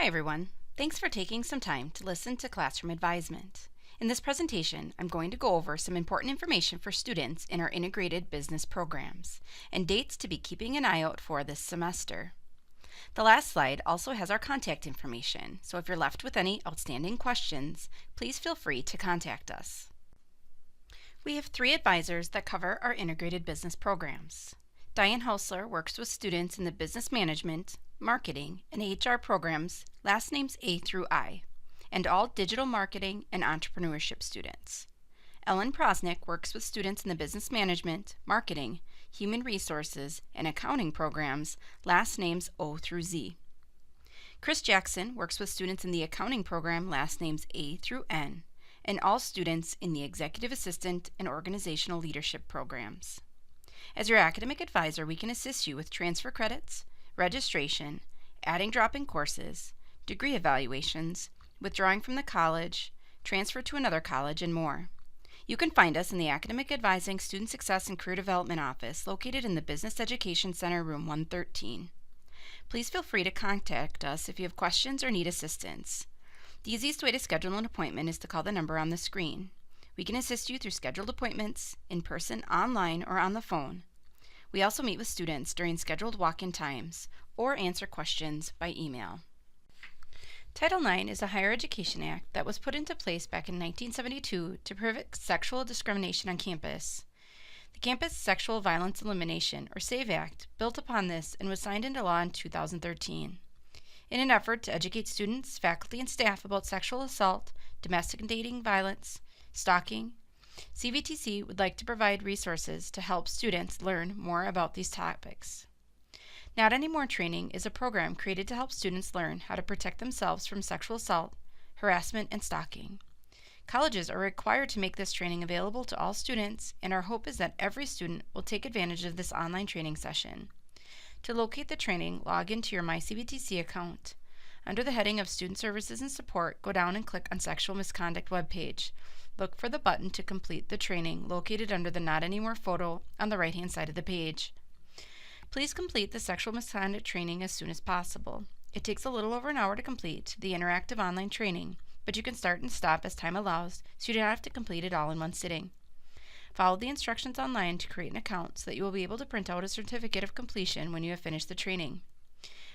Hi everyone. Thanks for taking some time to listen to Classroom Advisement. In this presentation, I'm going to go over some important information for students in our integrated business programs and dates to be keeping an eye out for this semester. The last slide also has our contact information, so if you're left with any outstanding questions, please feel free to contact us. We have 3 advisors that cover our integrated business programs. Diane Hausler works with students in the business management, marketing, and HR programs, last names A through I, and all digital marketing and entrepreneurship students. Ellen Prosnick works with students in the business management, marketing, human resources, and accounting programs, last names O through Z. Chris Jackson works with students in the accounting program, last names A through N, and all students in the executive assistant and organizational leadership programs. As your academic advisor, we can assist you with transfer credits, registration, adding drop-in courses, degree evaluations, withdrawing from the college, transfer to another college, and more. You can find us in the Academic Advising Student Success and Career Development Office located in the Business Education Center, room 113. Please feel free to contact us if you have questions or need assistance. The easiest way to schedule an appointment is to call the number on the screen. We can assist you through scheduled appointments, in person, online, or on the phone. We also meet with students during scheduled walk-in times or answer questions by email. Title IX is a higher education act that was put into place back in 1972 to prevent sexual discrimination on campus. The Campus Sexual Violence Elimination, or SAVE Act, built upon this and was signed into law in 2013. In an effort to educate students, faculty, and staff about sexual assault, domestic and dating violence, stalking, CVTC would like to provide resources to help students learn more about these topics. Not Anymore Training is a program created to help students learn how to protect themselves from sexual assault, harassment, and stalking. Colleges are required to make this training available to all students, and our hope is that every student will take advantage of this online training session. To locate the training, log into your MyCVTC account. Under the heading of Student Services and Support, go down and click on Sexual Misconduct webpage. Look for the button to complete the training located under the Not Anymore photo on the right-hand side of the page. Please complete the sexual misconduct training as soon as possible. It takes a little over an hour to complete the interactive online training, but you can start and stop as time allows, so you don't have to complete it all in one sitting. Follow the instructions online to create an account so that you will be able to print out a certificate of completion when you have finished the training.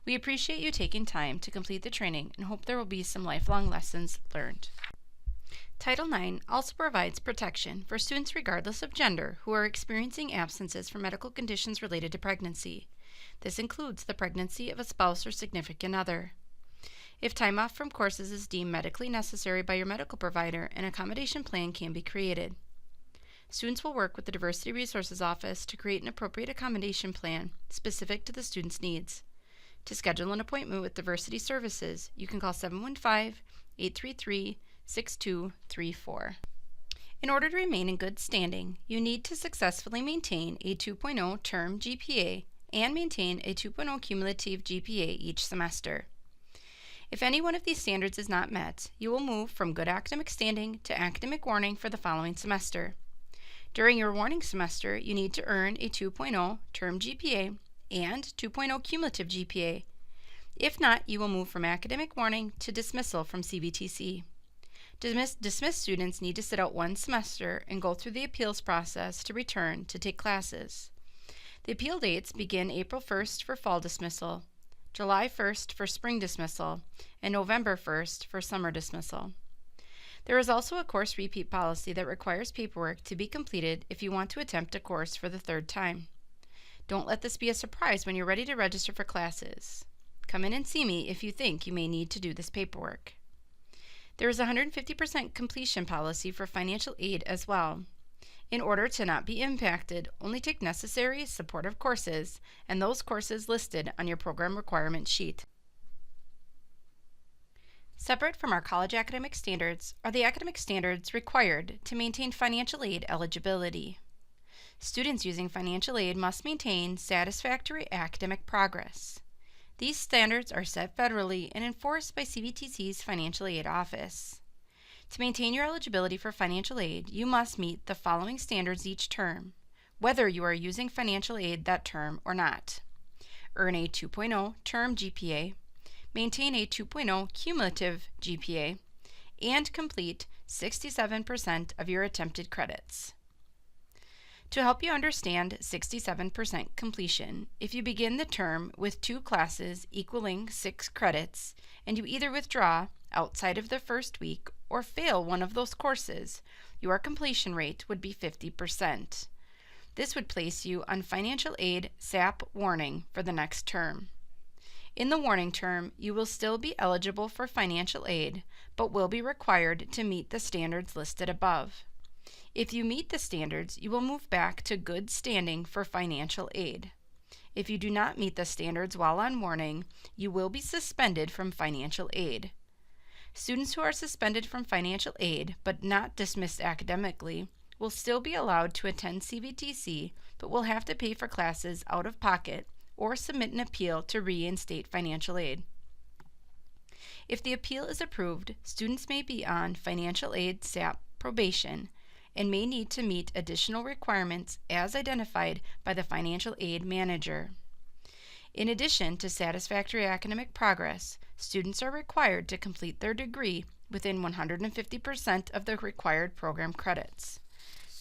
We appreciate you taking time to complete the training and hope there will be some lifelong lessons learned. Title IX also provides protection for students regardless of gender who are experiencing absences for medical conditions related to pregnancy. This includes the pregnancy of a spouse or significant other. If time off from courses is deemed medically necessary by your medical provider, an accommodation plan can be created. Students will work with the Diversity Resources Office to create an appropriate accommodation plan specific to the student's needs. To schedule an appointment with Diversity Services, you can call 715-833-6234. In order to remain in good standing, you need to successfully maintain a 2.0 term GPA and maintain a 2.0 cumulative GPA each semester. If any one of these standards is not met, you will move from good academic standing to academic warning for the following semester. During your warning semester, you need to earn a 2.0 term GPA and 2.0 cumulative GPA. If not, you will move from academic warning to dismissal from CVTC. Dismissed students need to sit out one semester and go through the appeals process to return to take classes. The appeal dates begin April 1st for fall dismissal, July 1st for spring dismissal, and November 1st for summer dismissal. There is also a course repeat policy that requires paperwork to be completed if you want to attempt a course for the 3rd time. Don't let this be a surprise when you're ready to register for classes. Come in and see me if you think you may need to do this paperwork. There is a 150% completion policy for financial aid as well. In order to not be impacted, only take necessary supportive courses and those courses listed on your program requirement sheet. Separate from our college academic standards are the academic standards required to maintain financial aid eligibility. Students using financial aid must maintain satisfactory academic progress. These standards are set federally and enforced by CVTC's Financial Aid Office. To maintain your eligibility for financial aid, you must meet the following standards each term, whether you are using financial aid that term or not. Earn a 2.0 term GPA, maintain a 2.0 cumulative GPA, and complete 67% of your attempted credits. To help you understand 67% completion, if you begin the term with 2 classes equaling 6 credits, and you either withdraw outside of the first week or fail one of those courses, your completion rate would be 50%. This would place you on financial aid SAP warning for the next term. In the warning term, you will still be eligible for financial aid, but will be required to meet the standards listed above. If you meet the standards, you will move back to good standing for financial aid. If you do not meet the standards while on warning, you will be suspended from financial aid. Students who are suspended from financial aid but not dismissed academically will still be allowed to attend CVTC, but will have to pay for classes out of pocket or submit an appeal to reinstate financial aid. If the appeal is approved, students may be on financial aid SAP probation and may need to meet additional requirements as identified by the financial aid manager. In addition to satisfactory academic progress, students are required to complete their degree within 150% of the required program credits.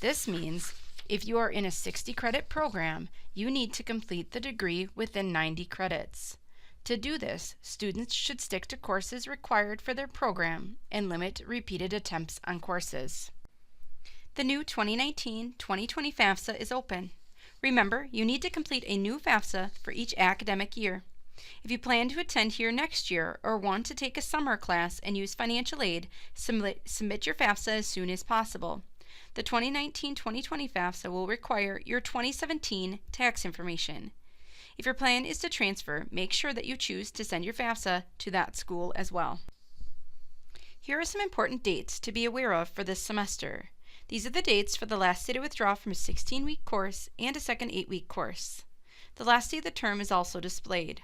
This means if you are in a 60-credit program, you need to complete the degree within 90 credits. To do this, students should stick to courses required for their program and limit repeated attempts on courses. The new 2019-2020 FAFSA is open. Remember, you need to complete a new FAFSA for each academic year. If you plan to attend here next year or want to take a summer class and use financial aid, submit your FAFSA as soon as possible. The 2019-2020 FAFSA will require your 2017 tax information. If your plan is to transfer, make sure that you choose to send your FAFSA to that school as well. Here are some important dates to be aware of for this semester. These are the dates for the last day to withdraw from a 16-week course and a second 8-week course. The last day of the term is also displayed.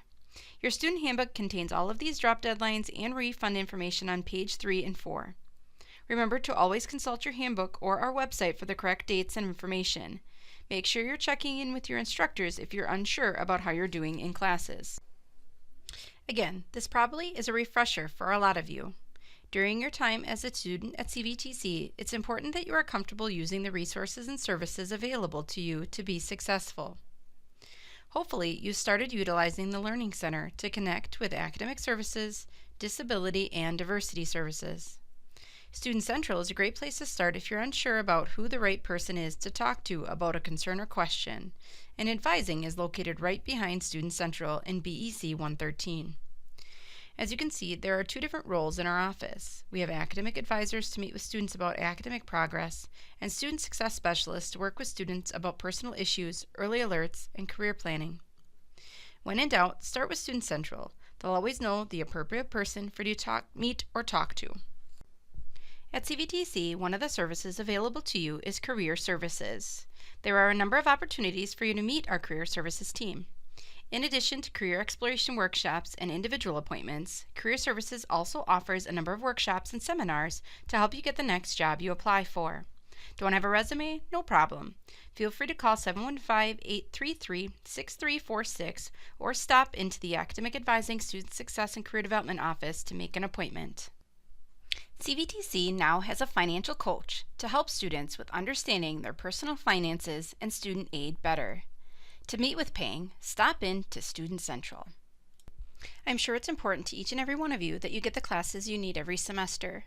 Your student handbook contains all of these drop deadlines and refund information on page 3 and 4. Remember to always consult your handbook or our website for the correct dates and information. Make sure you're checking in with your instructors if you're unsure about how you're doing in classes. Again, this probably is a refresher for a lot of you. During your time as a student at CVTC, it's important that you are comfortable using the resources and services available to you to be successful. Hopefully, you started utilizing the Learning Center to connect with academic services, disability, and diversity services. Student Central is a great place to start if you're unsure about who the right person is to talk to about a concern or question, and advising is located right behind Student Central in BEC 113. As you can see, there are 2 different roles in our office. We have academic advisors to meet with students about academic progress, and student success specialists to work with students about personal issues, early alerts, and career planning. When in doubt, start with Student Central. They'll always know the appropriate person for you to meet or talk to. At CVTC, one of the services available to you is Career Services. There are a number of opportunities for you to meet our Career Services team. In addition to career exploration workshops and individual appointments, Career Services also offers a number of workshops and seminars to help you get the next job you apply for. Don't have a resume? No problem. Feel free to call 715-833-6346 or stop into the Academic Advising Student Success and Career Development office to make an appointment. CVTC now has a financial coach to help students with understanding their personal finances and student aid better. To meet with paying, stop in to Student Central. I'm sure it's important to each and every one of you that you get the classes you need every semester.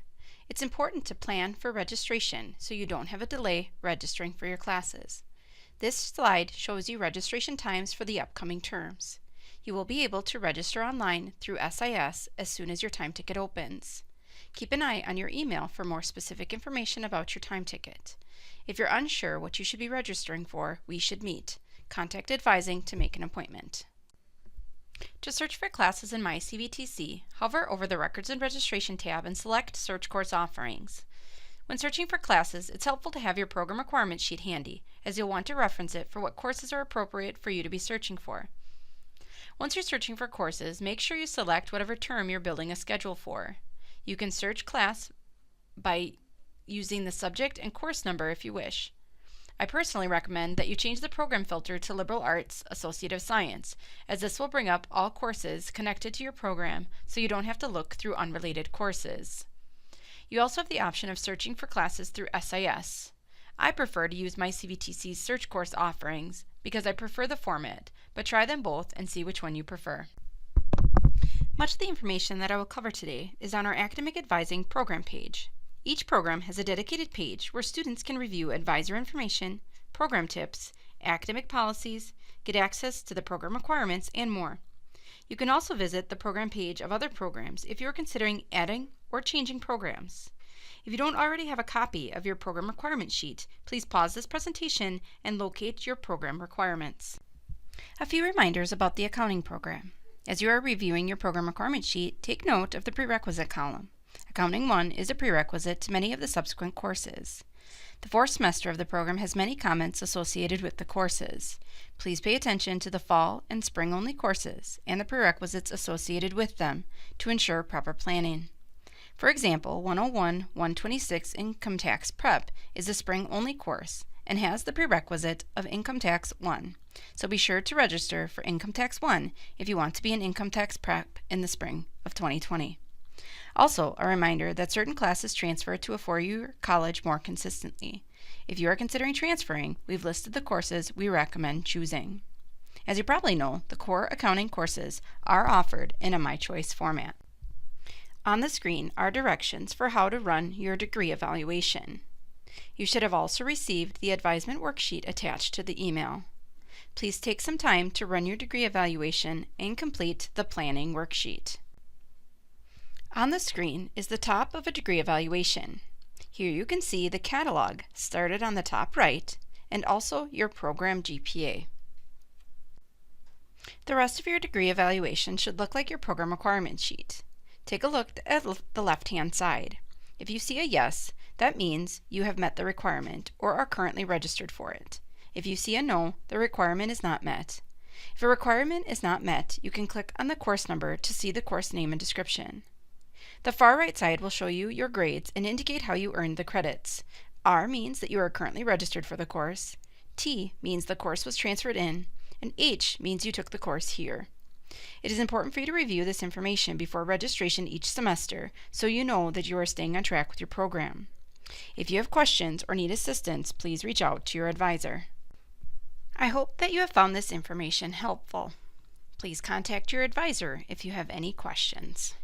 It's important to plan for registration so you don't have a delay registering for your classes. This slide shows you registration times for the upcoming terms. You will be able to register online through SIS as soon as your time ticket opens. Keep an eye on your email for more specific information about your time ticket. If you're unsure what you should be registering for, we should meet. Contact Advising to make an appointment. To search for classes in MyCVTC, hover over the Records and Registration tab and select Search Course Offerings. When searching for classes, it's helpful to have your program requirements sheet handy, as you'll want to reference it for what courses are appropriate for you to be searching for. Once you're searching for courses, make sure you select whatever term you're building a schedule for. You can search class by using the subject and course number if you wish. I personally recommend that you change the program filter to Liberal Arts Associative Science, as this will bring up all courses connected to your program so you don't have to look through unrelated courses. You also have the option of searching for classes through SIS. I prefer to use MyCVTC's search course offerings because I prefer the format, but try them both and see which one you prefer. Much of the information that I will cover today is on our Academic Advising program page. Each program has a dedicated page where students can review advisor information, program tips, academic policies, get access to the program requirements, and more. You can also visit the program page of other programs if you are considering adding or changing programs. If you don't already have a copy of your program requirement sheet, please pause this presentation and locate your program requirements. A few reminders about the accounting program. As you are reviewing your program requirement sheet, take note of the prerequisite column. Accounting 1 is a prerequisite to many of the subsequent courses. The fourth semester of the program has many comments associated with the courses. Please pay attention to the fall and spring-only courses and the prerequisites associated with them to ensure proper planning. For example, 101-126 Income Tax Prep is a spring-only course and has the prerequisite of Income Tax 1, so be sure to register for Income Tax 1 if you want to be an Income Tax Prep in the spring of 2020. Also, a reminder that certain classes transfer to a four-year college more consistently. If you are considering transferring, we've listed the courses we recommend choosing. As you probably know, the core accounting courses are offered in a My Choice format. On the screen are directions for how to run your degree evaluation. You should have also received the advisement worksheet attached to the email. Please take some time to run your degree evaluation and complete the planning worksheet. On the screen is the top of a degree evaluation. Here you can see the catalog started on the top right and also your program GPA. The rest of your degree evaluation should look like your program requirement sheet. Take a look at the left-hand side. If you see a yes, that means you have met the requirement or are currently registered for it. If you see a no, the requirement is not met. If a requirement is not met, you can click on the course number to see the course name and description. The far right side will show you your grades and indicate how you earned the credits. R means that you are currently registered for the course, T means the course was transferred in, and H means you took the course here. It is important for you to review this information before registration each semester so you know that you are staying on track with your program. If you have questions or need assistance, please reach out to your advisor. I hope that you have found this information helpful. Please contact your advisor if you have any questions.